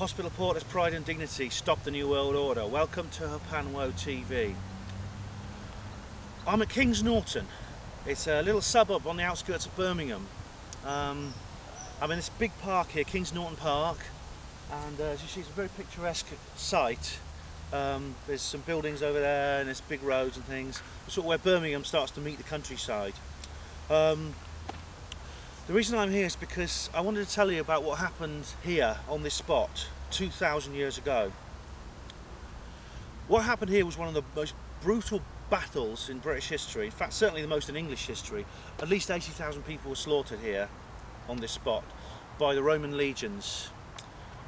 Hospital Porter's pride and dignity stop the New World Order. Welcome to Hapanwo TV. I'm at Kings Norton. It's a little suburb on the outskirts of Birmingham. I'm in this big park here, Kings Norton Park, and as you see, it's a very picturesque site. There's some buildings over there and there's big roads and things. It's sort of where Birmingham starts to meet the countryside. The reason I'm here is because I wanted to tell you about what happened here on this spot 2,000 years ago. What happened here was one of the most brutal battles in British history, in fact certainly the most in English history. At least 80,000 people were slaughtered here on this spot by the Roman legions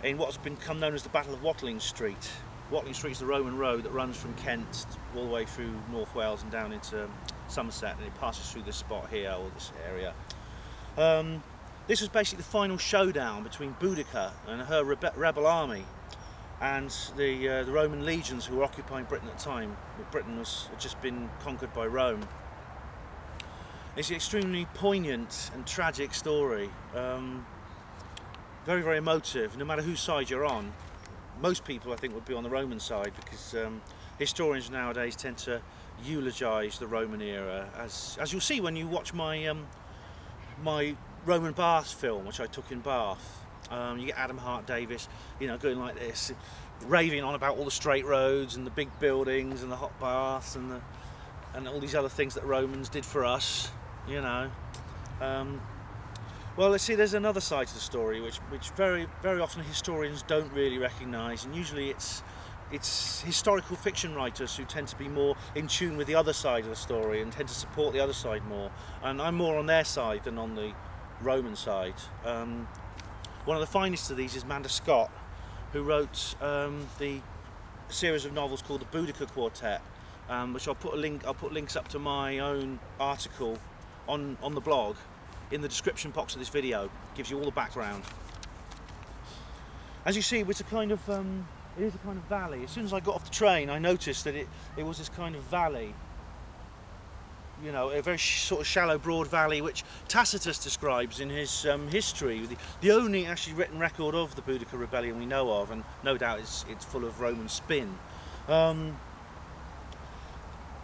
in what's become known as the Battle of Watling Street. Watling Street is the Roman road that runs from Kent all the way through North Wales and down into Somerset, and it passes through this spot here, or this area. This was basically the final showdown between Boudica and her rebel army and the Roman legions who were occupying Britain at the time. Britain had just been conquered by Rome. It's an extremely poignant and tragic story. Very, very emotive, no matter whose side you're on. Most people, I think, would be on the Roman side because historians nowadays tend to eulogise the Roman era, as you'll see when you watch my my Roman Bath film, which I took in Bath. You get Adam Hart Davis, you know, going like this, raving on about all the straight roads and the big buildings and the hot baths and all these other things that Romans did for us, you know. Well, let's see, there's another side to the story which very, very often historians don't really recognise, and usually it's historical fiction writers who tend to be more in tune with the other side of the story and tend to support the other side more. And I'm more on their side than on the Roman side. One of the finest of these is Amanda Scott, who wrote the series of novels called the Boudica Quartet, which I'll put links up to my own article on the blog in the description box of this video. It gives you all the background. As you see, it's a kind of it is a kind of valley. As soon as I got off the train, I noticed that it was this kind of valley. You know, a very sort of shallow, broad valley, which Tacitus describes in his history. The only actually written record of the Boudica rebellion we know of, and no doubt it's full of Roman spin.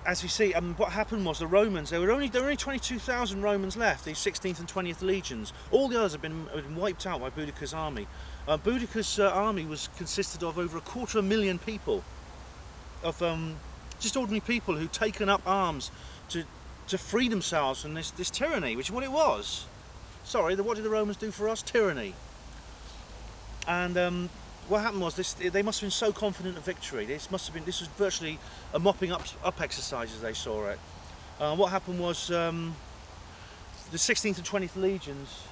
As we see, what happened was the Romans, there were only 22,000 Romans left, these 16th and 20th legions. All the others have been wiped out by Boudica's army. Boudica's army consisted of over 250,000 people, of just ordinary people who'd taken up arms to free themselves from this tyranny, which is what it was. Sorry, what did the Romans do for us? Tyranny. And what happened was they must have been so confident of victory. This was virtually a mopping up exercise as they saw it. What happened was the 16th and 20th legions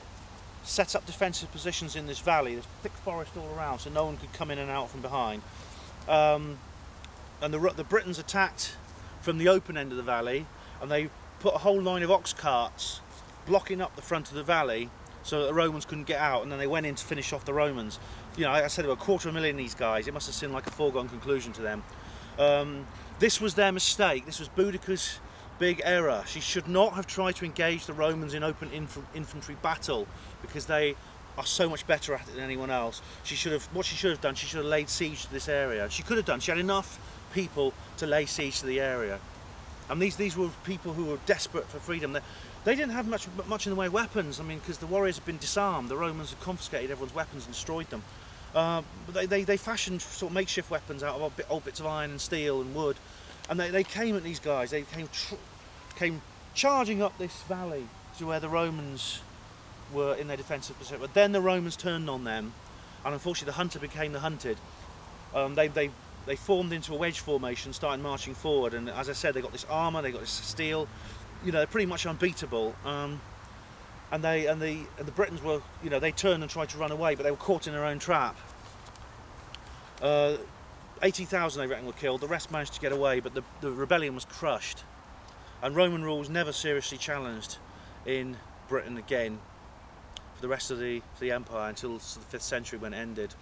set up defensive positions in this valley. There's thick forest all around, so no one could come in and out from behind. And the Britons attacked from the open end of the valley, and they put a whole line of ox carts blocking up the front of the valley so that the Romans couldn't get out, and then they went in to finish off the Romans. You know, like I said, there were 250,000 of these guys. It must have seemed like a foregone conclusion to them. This was their mistake. This was Boudica's big error. She should not have tried to engage the Romans in open infantry battle, because they are so much better at it than anyone else. What she should have done, she should have laid siege to this area. She could have done. She had enough people to lay siege to the area. And these were people who were desperate for freedom. They didn't have much in the way of weapons. I mean, because the warriors had been disarmed. The Romans had confiscated everyone's weapons and destroyed them. But they fashioned sort of makeshift weapons out of old bits of iron and steel and wood. And they came at these guys. They came charging up this valley to where the Romans were in their defensive position. But then the Romans turned on them, and unfortunately the hunter became the hunted. They formed into a wedge formation, started marching forward, and as I said, they got this armour, they got this steel. You know, they're pretty much unbeatable. And the Britons were, you know, they turned and tried to run away, but they were caught in their own trap. 80,000 they reckon were killed. The rest managed to get away, but the rebellion was crushed, and Roman rule was never seriously challenged in Britain again for the rest of the empire until the 5th century, when it ended.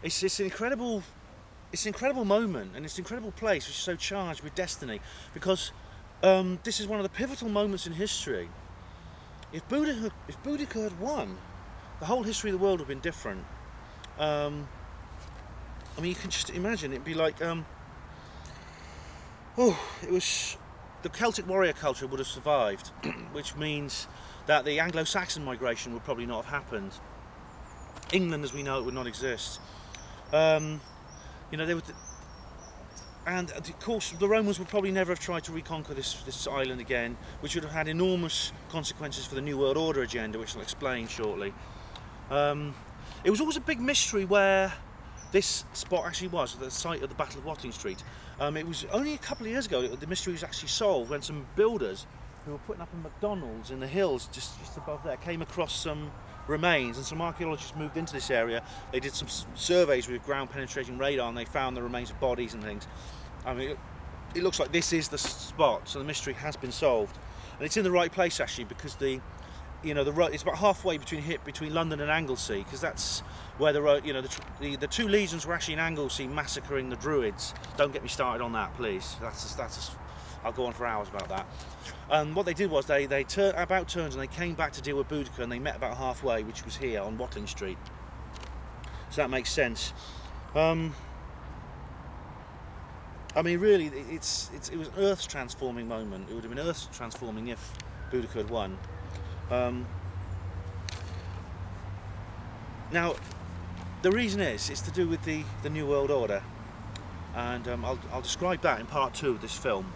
It's an incredible moment, and it's an incredible place which is so charged with destiny, because this is one of the pivotal moments in history. If Boudica had won, the whole history of the world would have been different. I mean, you can just imagine it'd be like, it was the Celtic warrior culture would have survived, which means that the Anglo-Saxon migration would probably not have happened. England, as we know it, would not exist. You know, they would, and of course the Romans would probably never have tried to reconquer this island again, which would have had enormous consequences for the New World Order agenda, which I'll explain shortly. It was always a big mystery where this spot actually was, the site of the Battle of Watling Street. It was only a couple of years ago that the mystery was actually solved, when some builders who were putting up a McDonald's in the hills just above there came across some remains, and some archaeologists moved into this area. They did some surveys with ground penetrating radar, and they found the remains of bodies and things. I mean, it looks like this is the spot, so the mystery has been solved, and it's in the right place actually, because it's about halfway between London and Anglesey, because that's where the two legions were actually in Anglesey massacring the Druids. Don't get me started on that, please. I'll go on for hours about that. And what they did was they turned and they came back to deal with Boudica, and they met about halfway, which was here on Watling Street. So that makes sense. I mean, really, it was an Earth's transforming moment. It would have been Earth's transforming if Boudica had won. Now, the reason it's to do with the New World Order, and I'll describe that in part 2 of this film.